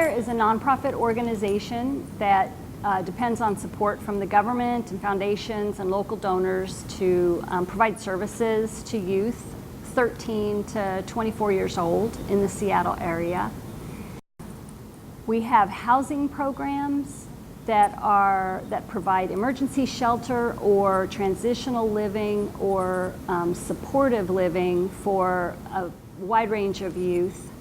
Care is a nonprofit organization that depends on support from the government and foundations and local donors to provide services to youth 13 to 24 years old in the Seattle area. We have housing programs that provide emergency shelter or transitional living or supportive living for a wide range of youth.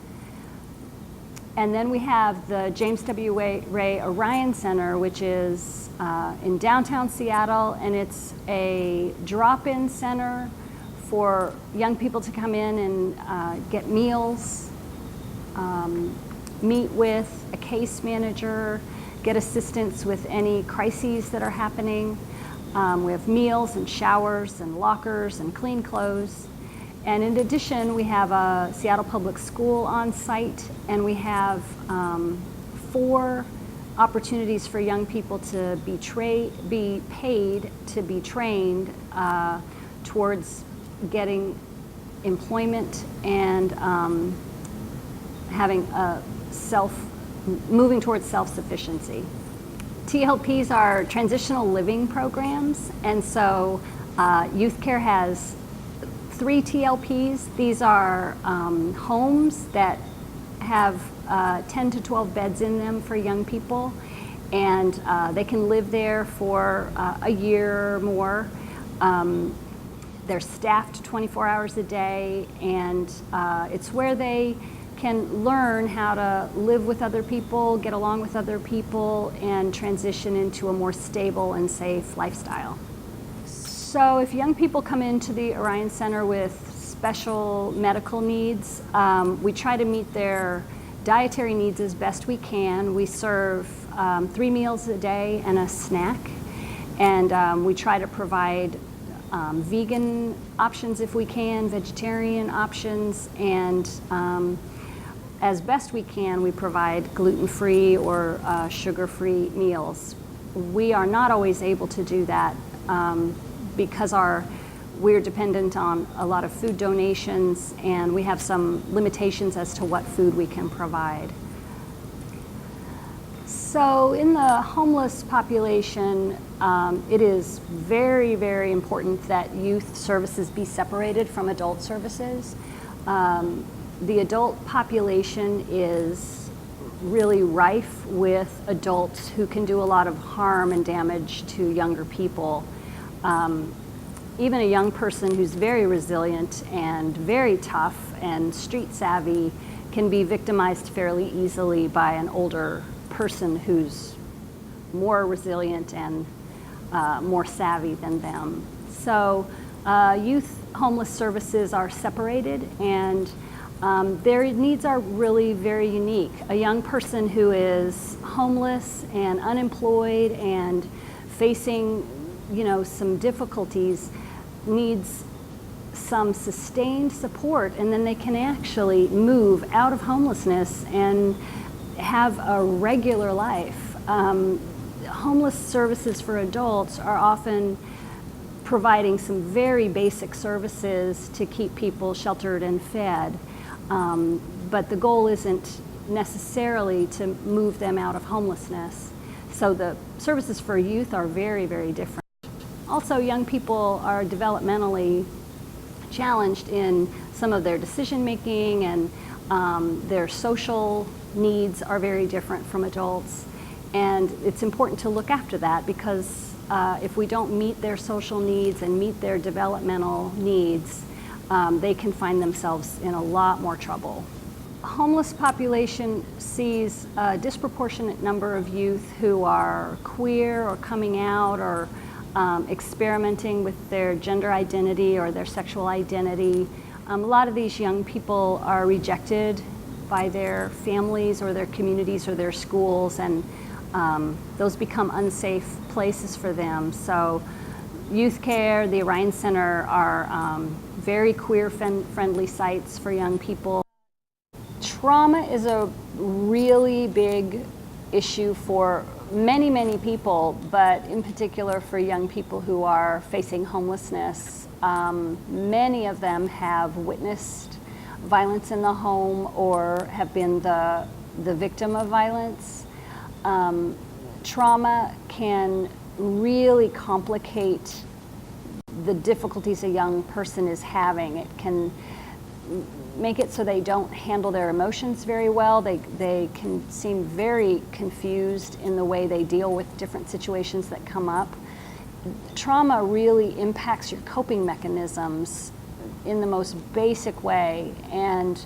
And then we have the James W. Ray Orion Center, which is in downtown Seattle, and it's a drop-in center for young people to come in and get meals, meet with a case manager, get assistance with any crises that are happening. We have meals and showers and lockers and clean clothes. And in addition, we have a Seattle Public School on site, and we have 4 opportunities for young people to be paid to be trained towards getting employment and having moving towards self-sufficiency. TLPs are transitional living programs, and so Youth Care has 3 TLPs. These are homes that have 10 to 12 beds in them for young people, and they can live there for a year or more. They're staffed 24 hours a day, and it's where they can learn how to live with other people, get along with other people, and transition into a more stable and safe lifestyle. So if young people come into the Orion Center with special medical needs, we try to meet their dietary needs as best we can. We serve 3 meals a day and a snack, and we try to provide vegan options if we can, vegetarian options, and as best we can, we provide gluten-free or sugar-free meals. We are not always able to do that because we're dependent on a lot of food donations, and we have some limitations as to what food we can provide. So in the homeless population, it is very, very important that youth services be separated from adult services. The adult population is really rife with adults who can do a lot of harm and damage to younger people. Even a young person who's very resilient and very tough and street savvy can be victimized fairly easily by an older person who's more resilient and more savvy than them. So youth homeless services are separated, and their needs are really very unique. A young person who is homeless and unemployed and facing some difficulties needs some sustained support, and then they can actually move out of homelessness and have a regular life. Homeless services for adults are often providing some very basic services to keep people sheltered and fed, but the goal isn't necessarily to move them out of homelessness. So the services for youth are very, very different. Also, young people are developmentally challenged in some of their decision making, and their social needs are very different from adults. And it's important to look after that, because if we don't meet their social needs and meet their developmental needs, they can find themselves in a lot more trouble. Homeless population sees a disproportionate number of youth who are queer or coming out or experimenting with their gender identity or their sexual identity. A lot of these young people are rejected by their families or their communities or their schools, and those become unsafe places for them. So Youth Care, the Orion Center are very queer-friendly sites for young people. Trauma is a really big issue for many, many people, but in particular for young people who are facing homelessness. Many of them have witnessed violence in the home or have been the the victim of violence. Trauma can really complicate the difficulties a young person is having. It can make it so they don't handle their emotions very well. They can seem very confused in the way they deal with different situations that come up. Trauma really impacts your coping mechanisms in the most basic way, and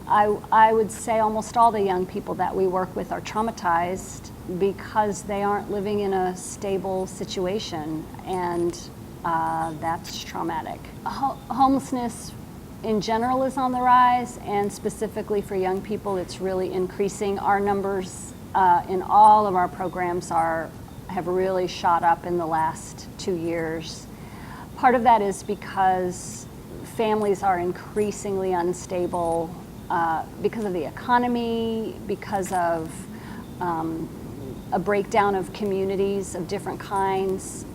I would say almost all the young people that we work with are traumatized because they aren't living in a stable situation, and that's traumatic. Homelessness in general is on the rise, and specifically for young people it's really increasing. Our numbers in all of our programs have really shot up in the last 2 years. Part of that is because families are increasingly unstable because of the economy, because of a breakdown of communities of different kinds.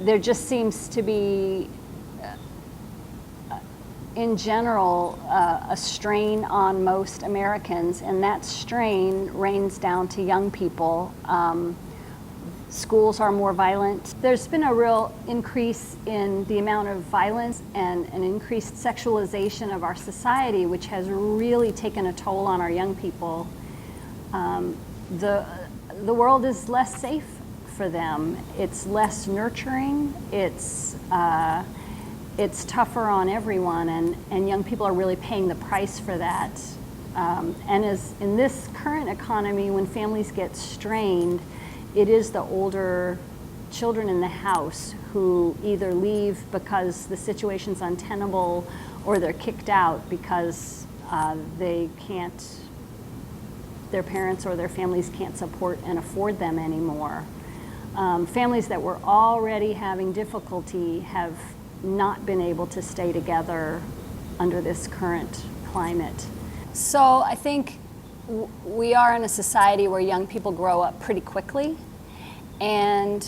There just seems to be, in general, a strain on most Americans, and that strain rains down to young people. Schools are more violent. There's been a real increase in the amount of violence and an increased sexualization of our society, which has really taken a toll on our young people. The world is less safe for them. It's less nurturing. It's tougher on everyone, and young people are really paying the price for that. And as in this current economy, when families get strained, it is the older children in the house who either leave because the situation's untenable, or they're kicked out because their parents or their families can't support and afford them anymore. Families that were already having difficulty have not been able to stay together under this current climate. So I think we are in a society where young people grow up pretty quickly, and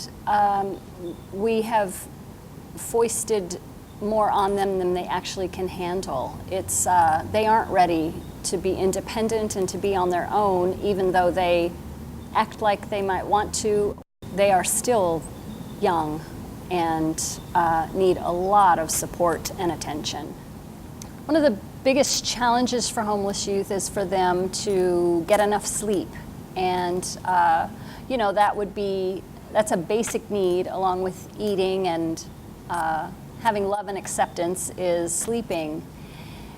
we have foisted more on them than they actually can handle. They aren't ready to be independent and to be on their own, even though they act like they might want to. They are still young and need a lot of support and attention. One of the biggest challenges for homeless youth is for them to get enough sleep, and that's a basic need, along with eating and having love and acceptance, is sleeping.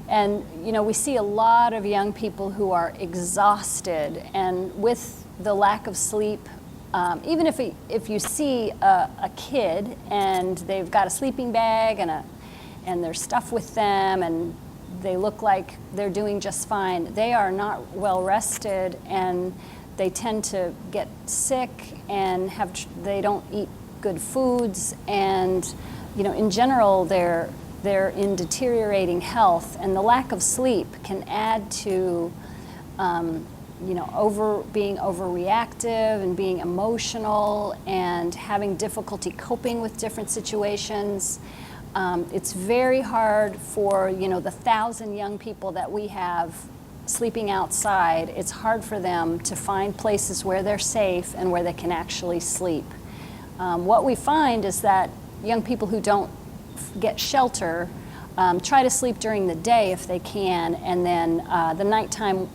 And we see a lot of young people who are exhausted, and with the lack of sleep, even if you see a kid and they've got a sleeping bag and there's stuff with them and they look like they're doing just fine, they are not well rested, and they tend to get sick and they don't eat good foods, and in general they're in deteriorating health, and the lack of sleep can add to being overreactive and being emotional and having difficulty coping with different situations. It's very hard for the 1,000 young people that we have sleeping outside. It's hard for them to find places where they're safe and where they can actually sleep. What we find is that young people who don't get shelter try to sleep during the day if they can, and then the nighttime,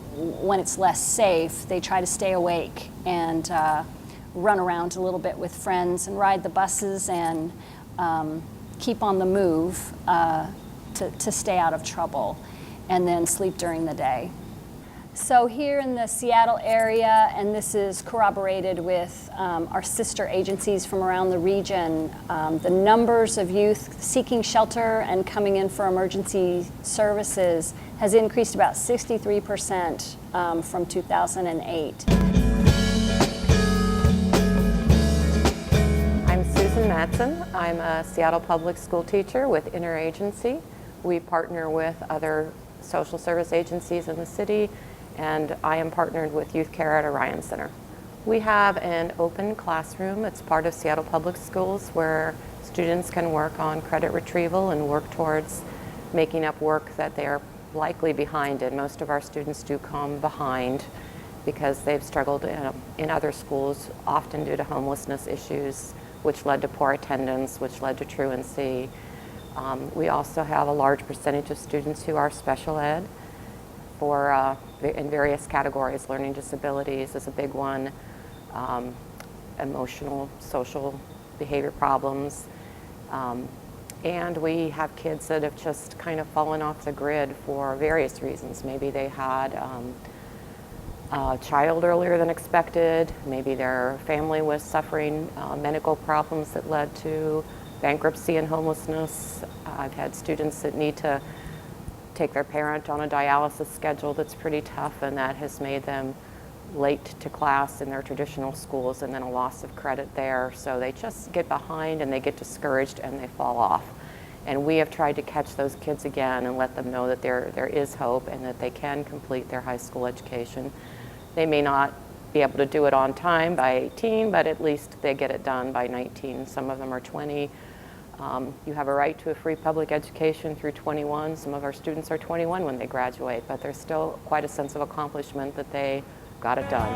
when it's less safe, they try to stay awake and run around a little bit with friends and ride the buses and keep on the move to stay out of trouble, and then sleep during the day. So here in the Seattle area, and this is corroborated with our sister agencies from around the region, the numbers of youth seeking shelter and coming in for emergency services has increased about 63% from 2008. I'm Susan Matson. I'm a Seattle public school teacher with Interagency. We partner with other social service agencies in the city, and I am partnered with Youth Care at Orion Center. We have an open classroom. It's part of Seattle Public Schools, where students can work on credit retrieval and work towards making up work that they are likely behind it. Most of our students do come behind because they've struggled in other schools, often due to homelessness issues, which led to poor attendance, which led to truancy. We also have a large percentage of students who are special ed for in various categories. Learning disabilities is a big one, emotional, social behavior problems. And we have kids that have just kind of fallen off the grid for various reasons. Maybe they had a child earlier than expected. Maybe their family was suffering medical problems that led to bankruptcy and homelessness. I've had students that need to take their parent on a dialysis schedule that's pretty tough, and that has made them late to class in their traditional schools, and then a loss of credit there. So they just get behind and they get discouraged and they fall off. And we have tried to catch those kids again and let them know that there is hope and that they can complete their high school education. They may not be able to do it on time by 18, but at least they get it done by 19. Some of them are 20. You have a right to a free public education through 21. Some of our students are 21 when they graduate, but there's still quite a sense of accomplishment that they got it done.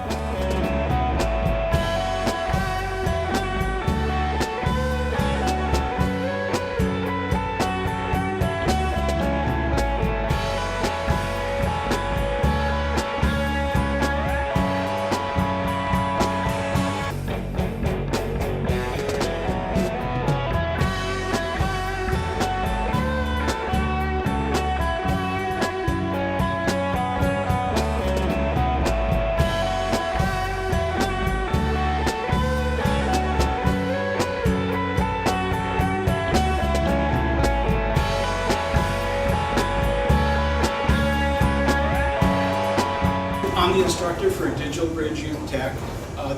I'm the instructor for Digital Bridge Youth Tech.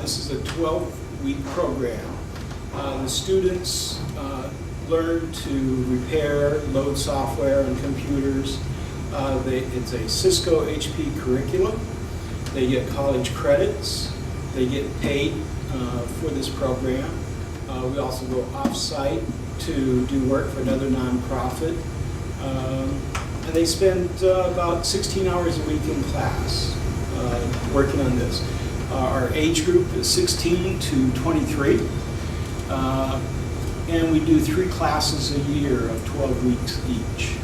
This is a 12-week program. The students learn to repair, load software and computers. It's a Cisco HP curriculum. They get college credits. They get paid for this program. We also go off-site to do work for another nonprofit. And they spend about 16 hours a week in class working on this. Our age group is 16 to 23. And we do 3 classes a year of 12 weeks each.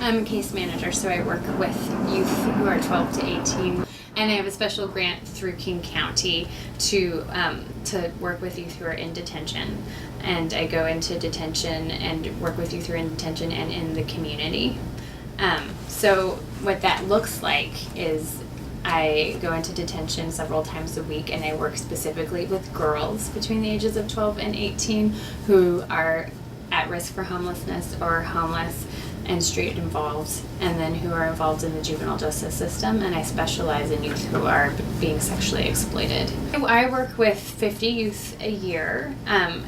I'm a case manager, so I work with youth who are 12 to 18, and I have a special grant through King County to work with youth who are in detention. And I go into detention and work with youth who are in detention and in the community. So what that looks like is I go into detention several times a week, and I work specifically with girls between the ages of 12 and 18 who are at risk for homelessness or homeless and street involved, and then who are involved in the juvenile justice system. And I specialize in youth who are being sexually exploited. I work with 50 youth a year,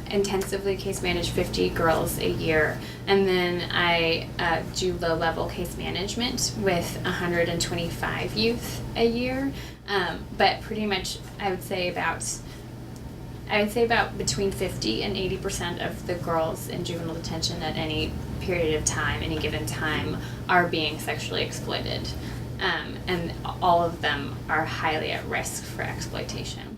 intensively case manage 50 girls a year, and then I do low-level case management with 125 youth a year. But pretty much I would say about between 50 and 80% of the girls in juvenile detention at any period of time, any given time, are being sexually exploited. And all of them are highly at risk for exploitation.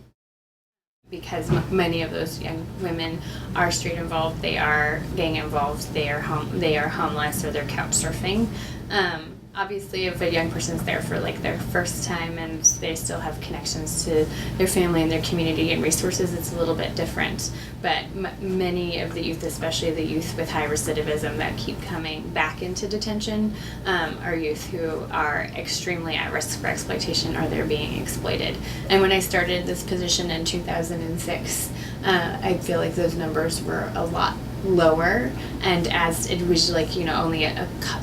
Because many of those young women are street involved, they are gang involved, they are homeless, or they're couch surfing. Obviously, if a young person's there for like their first time and they still have connections to their family and their community and resources, it's a little bit different. But many of the youth, especially the youth with high recidivism that keep coming back into detention, are youth who are extremely at risk for exploitation, or they're being exploited. And when I started this position in 2006, I feel like those numbers were a lot lower, and as it was like, only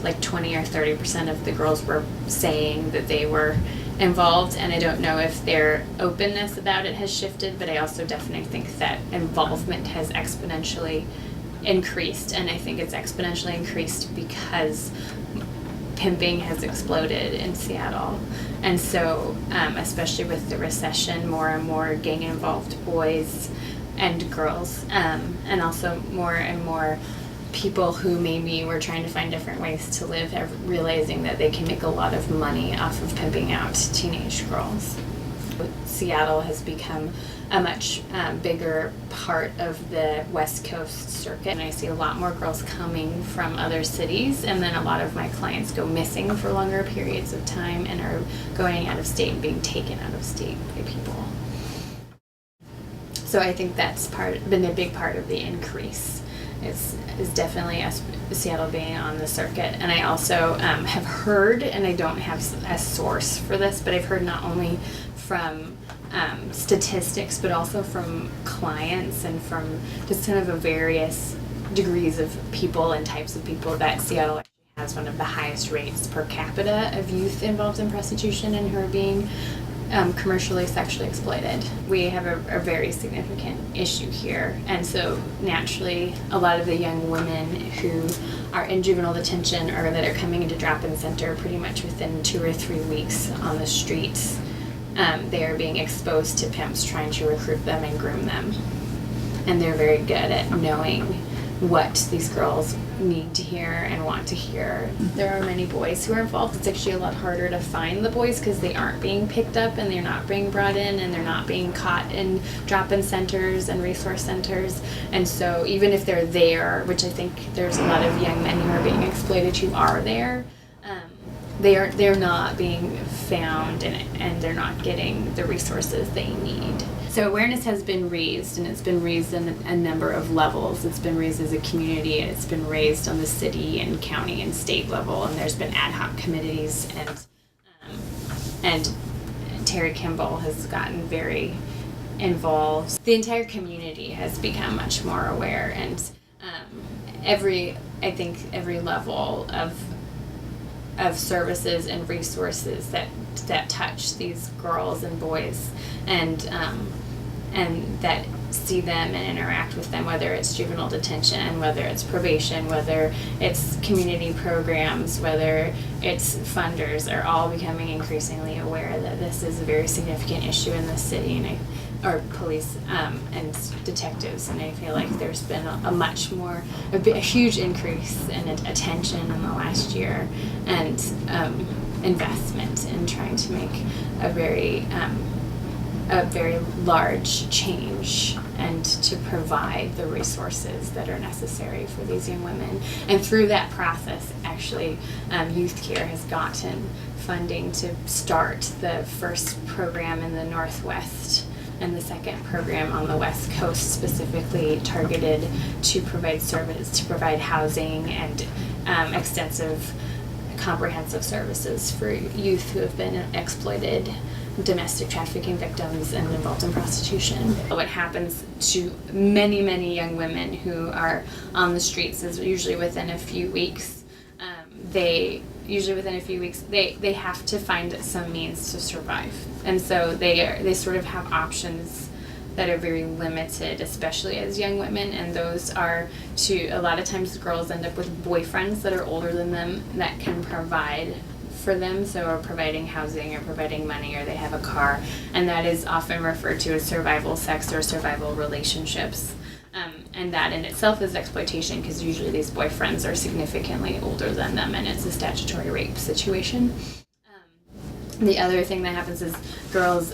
like 20 or 30% of the girls were saying that they were involved. And I don't know if their openness about it has shifted, but I also definitely think that involvement has exponentially increased, and I think it's exponentially increased because pimping has exploded in Seattle. And so especially with the recession, more and more gang involved boys and girls, and also more and more people who maybe were trying to find different ways to live have realizing that they can make a lot of money off of pimping out teenage girls. Seattle has become a much bigger part of the West Coast circuit, and I see a lot more girls coming from other cities, and then a lot of my clients go missing for longer periods of time and are going out of state and being taken out of state by people. So I think that's been a big part of the increase. Is definitely Seattle being on the circuit. And I also have heard, and I don't have a source for this, but I've heard not only from statistics, but also from clients and from just kind of a various degrees of people and types of people, that Seattle actually has one of the highest rates per capita of youth involved in prostitution and who are being commercially sexually exploited. We have a very significant issue here, and so naturally a lot of the young women who are in juvenile detention or that are coming into drop-in center pretty much within 2 or 3 weeks on the streets, they are being exposed to pimps trying to recruit them and groom them, and they're very good at knowing what these girls need to hear and want to hear. There are many boys who are involved. It's actually a lot harder to find the boys because they aren't being picked up and they're not being brought in and they're not being caught in drop-in centers and resource centers. And so even if they're there, which I think there's a lot of young men who are being exploited who are there, they're not being found and they're not getting the resources they need. So awareness has been raised, and it's been raised in a number of levels. It's been raised as a community, and it's been raised on the city and county and state level, and there's been ad hoc committees, and Terry Kimball has gotten very involved. The entire community has become much more aware, and every level of services and resources that touch these girls and boys and that see them and interact with them, whether it's juvenile detention, whether it's probation, whether it's community programs, whether it's funders, are all becoming increasingly aware that this is a very significant issue in the city, or police and detectives, and I feel like there's been a huge increase in attention in the last year and investment in trying to make a very large change and to provide the resources that are necessary for these young women. And through that process, actually, Youth Care has gotten funding to start the first program in the Northwest and the second program on the West Coast, specifically targeted to provide service, to provide housing and extensive comprehensive services for youth who have been exploited, domestic trafficking victims, and involved in prostitution. What happens to many, many young women who are on the streets is usually within a few weeks. They have to find some means to survive, and so they sort of have options that are very limited, especially as young women, and those are a lot of times girls end up with boyfriends that are older than them that can provide for them, so are providing housing or providing money, or they have a car, and that is often referred to as survival sex or survival relationships. And that in itself is exploitation, because usually these boyfriends are significantly older than them, and it's a statutory rape situation. The other thing that happens is girls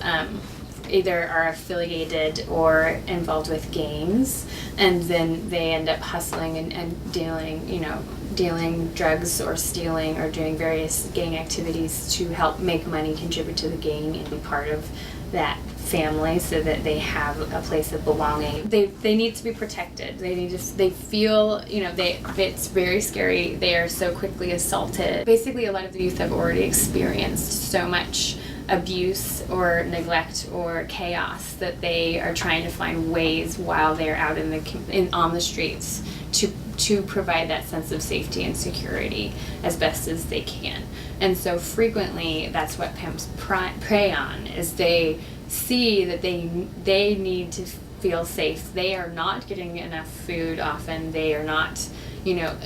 either are affiliated or involved with gangs, and then they end up hustling and dealing drugs or stealing or doing various gang activities to help make money, contribute to the gang, and be part of that family so that they have a place of belonging. They need to be protected. They feel, it's very scary. They are so quickly assaulted. Basically, a lot of the youth have already experienced so much abuse or neglect or chaos that they are trying to find ways while they're out on the streets to provide that sense of safety and security as best as they can. And so frequently that's what pimps prey on, is they see that they need to feel safe. They are not getting enough food often. They are not,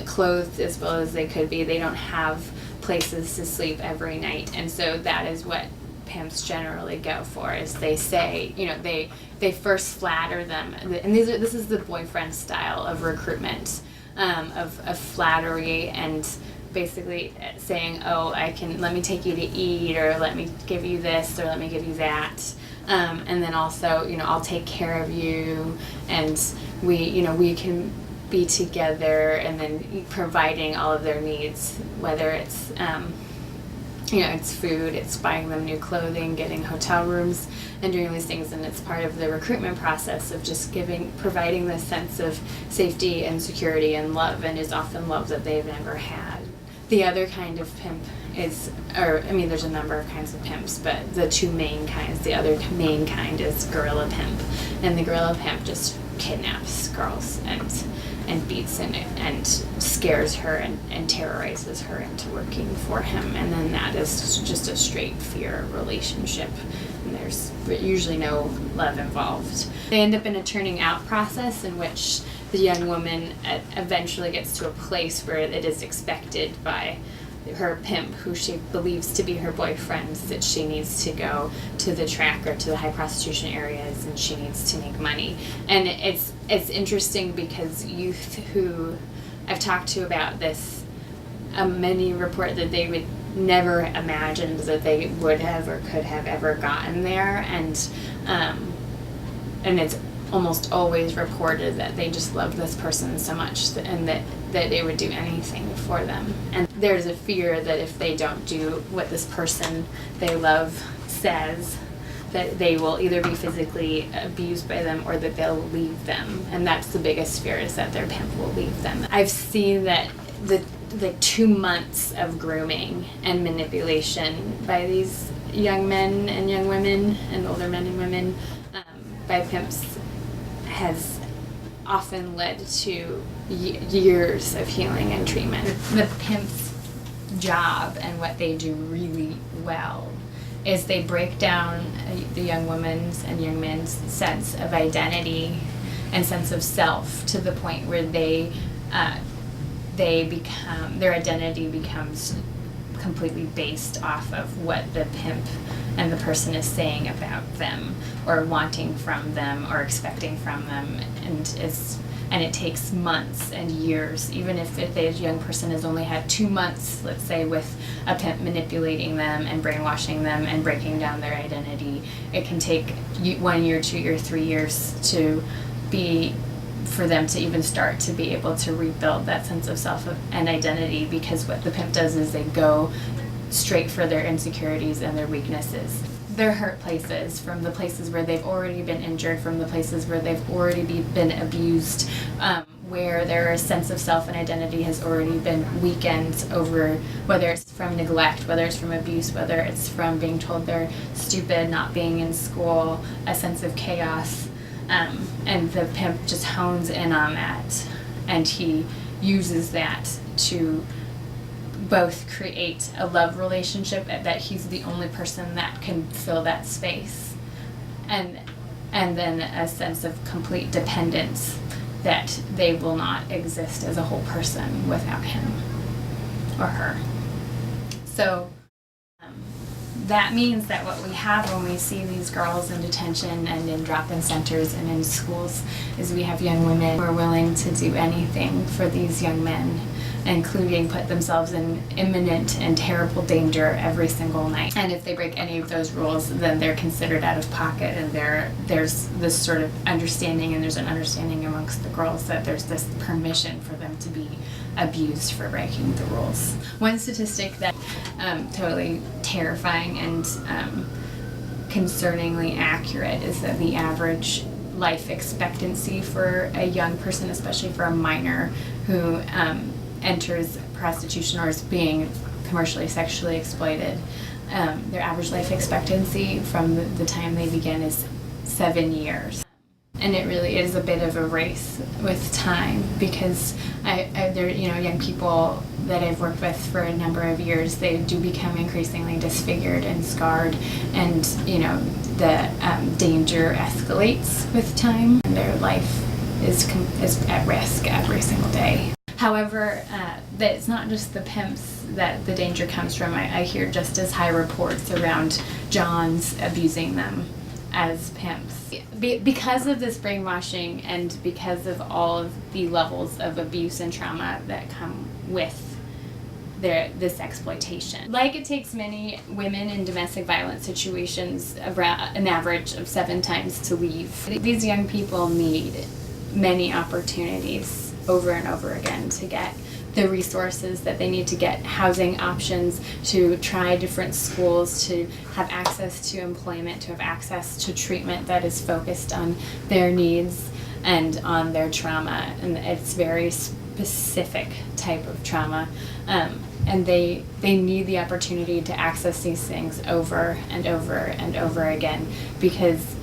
clothed as well as they could be. They don't have places to sleep every night. And so that is what pimps generally go for, is they say, they first flatter them, and this is the boyfriend style of recruitment. of flattery and basically saying, oh, let me take you to eat, or let me give you this, or let me give you that. And then also, I'll take care of you, and we can be together, and then providing all of their needs, whether it's, it's food, it's buying them new clothing, getting hotel rooms, and doing these things. And it's part of the recruitment process of just providing this sense of safety and security and love, and is often love that they've never had. The other kind of pimp there's a number of kinds of pimps, but the two main kinds, the other main kind is guerrilla pimp. And the guerrilla pimp just kidnaps girls and beats and scares her and terrorizes her into working for him. And then that is just a straight fear relationship. And there's usually no love involved. They end up in a turning out process in which the young woman eventually gets to a place where it is expected by her pimp, who she believes to be her boyfriend, that she needs to go to the track or to the high prostitution areas, and she needs to make money. And it's interesting because youth who I've talked to about this, many report that they would never imagined that they would have or could have ever gotten there, and it's almost always reported that they just love this person so much and that they would do anything for them. And there's a fear that if they don't do what this person they love says, that they will either be physically abused by them or that they'll leave them. And that's the biggest fear, is that their pimp will leave them. I've seen that the 2 months of grooming and manipulation by these young men and young women, and older men and women, by pimps, has often led to years of healing and treatment. The pimp's job, and what they do really well, is they break down the young woman's and young men's sense of identity and sense of self to the point where they become, their identity becomes completely based off of what the pimp and the person is saying about them, or wanting from them, or expecting from them. And it takes months and years, even if the young person has only had 2 months, let's say, with a pimp manipulating them and brainwashing them and breaking down their identity. It can take 1 year, 2 years, 3 years for them to even start to be able to rebuild that sense of self and identity, because what the pimp does is they go straight for their insecurities and their weaknesses. Their hurt places, from the places where they've already been injured, from the places where they've already been abused, where their sense of self and identity has already been weakened over, whether it's from neglect, whether it's from abuse, whether it's from being told they're stupid, not being in school, a sense of chaos. And the pimp just hones in on that, and he uses that to both create a love relationship, that he's the only person that can fill that space, and then a sense of complete dependence, that they will not exist as a whole person without him or her. So that means that what we have when we see these girls in detention and in drop-in centers and in schools is we have young women who are willing to do anything for these young men, including put themselves in imminent and terrible danger every single night. And if they break any of those rules, then they're considered out of pocket, and there's this sort of understanding, and there's an understanding amongst the girls that there's this permission for them to be abused for breaking the rules. One statistic that totally terrifying and concerningly accurate is that the average life expectancy for a young person, especially for a minor who enters prostitution or is being commercially sexually exploited, their average life expectancy from the time they begin is 7 years. And it really is a bit of a race with time, because there, young people that I've worked with for a number of years, they do become increasingly disfigured and scarred, and the danger escalates with time, and their life is at risk every single day. However, that it's not just the pimps that the danger comes from. I hear just as high reports around Johns abusing them. as pimps. Because of this brainwashing and because of all of the levels of abuse and trauma that come with this exploitation. Like it takes many women in domestic violence situations around an average of 7 times to leave. These young people need many opportunities over and over again to get the resources that they need, to get housing options, to try different schools, to have access to employment, to have access to treatment that is focused on their needs and on their trauma. And it's very specific type of trauma. And they need the opportunity to access these things over and over and over again, because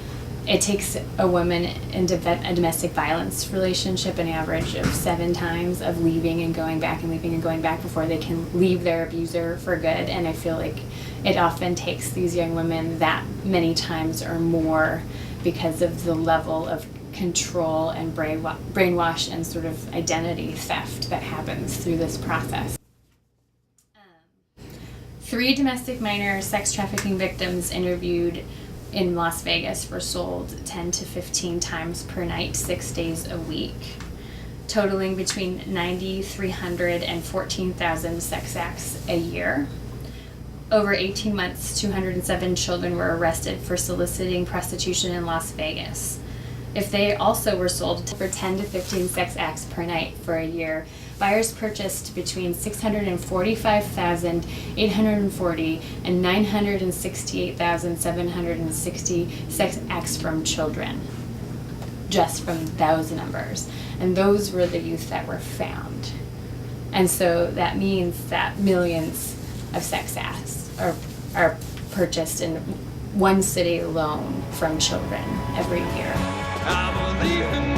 it takes a woman in a domestic violence relationship an average of 7 times of leaving and going back and leaving and going back before they can leave their abuser for good. And I feel like it often takes these young women that many times or more because of the level of control and brainwash and sort of identity theft that happens through this process. 3 domestic minor sex trafficking victims interviewed in Las Vegas were sold 10 to 15 times per night, 6 days a week, totaling between 9,300 and 14,000 sex acts a year. Over 18 months, 207 children were arrested for soliciting prostitution in Las Vegas. If they also were sold for 10 to 15 sex acts per night for a year, buyers purchased between 645,840 and 968,760 sex acts from children, just from those numbers. And those were the youth that were found. And so that means that millions of sex acts are purchased in one city alone from children every year. I believe in